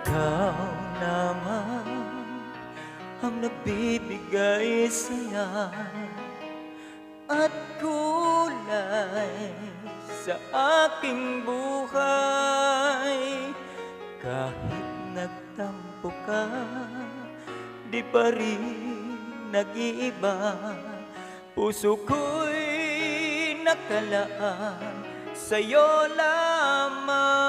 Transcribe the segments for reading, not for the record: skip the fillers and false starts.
Ikaw naman ang nagbibigay saya at kulay sa aking buhay. Kahit nagtampo ka, di pa rin nag-iiba. Puso ko'y nakalaan sa'yo lamang.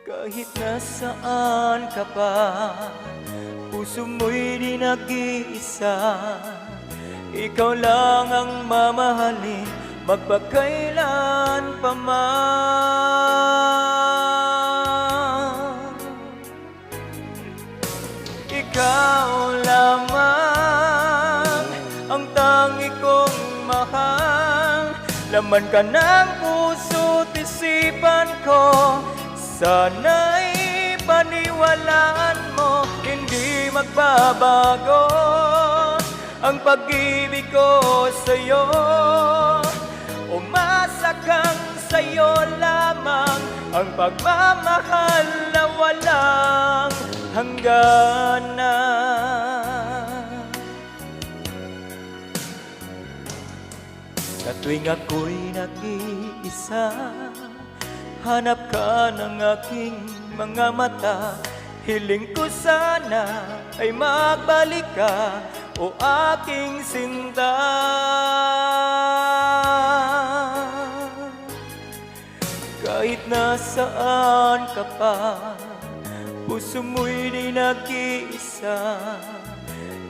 Kahit nasaan ka pa, puso mo'y di nag-iisa. Ikaw lang ang mamahalin, magpakailan pa man. Ikaw lamang ang tangi kong mahal. Laman ka ng puso't isipan ko, sana'y paniwalaan mo. Hindi magbabago ang pag-ibig ko sa'yo. Umasa kang sa'yo lamang, ang pagmamahal na walang hangganan. Sa tuwing ako'y nag-iisa, hanap ka ng aking mga mata. Hiling ko sana ay magbalik ka, o aking sinta. Kahit nasaan ka pa, puso mo'y di nag-iisa.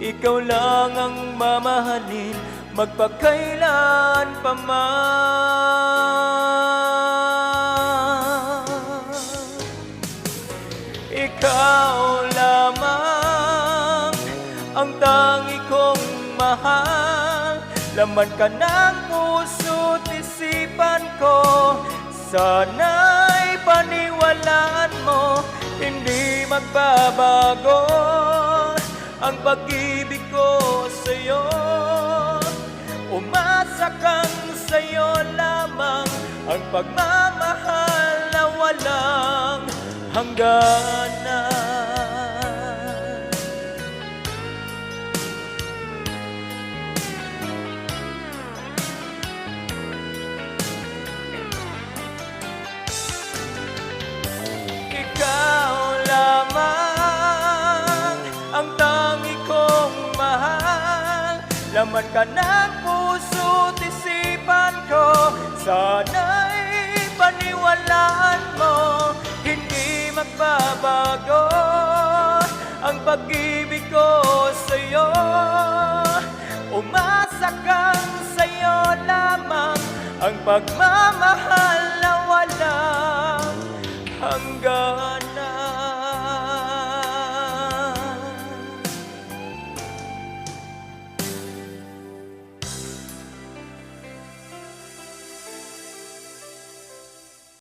Ikaw lang ang mamahalin, magpakailan pa man. Ikaw lamang ang tangi kong mahal. Laman ka ng puso't isipan ko, sana'y paniwalaan mo. Hindi magbabago ang pag-ibig ko sa'yo. Umasa kang sa'yo lamang, ang pagmamahal na walang hangganan. Ikaw lamang ang tangi kong mahal. Laman ka ng puso't isipan ko, sana'y paniwalaan mo. Hindi magbabago ang pag-ibig ko sa'yo. Umasa kang sa'yo lamang, ang pagmamahal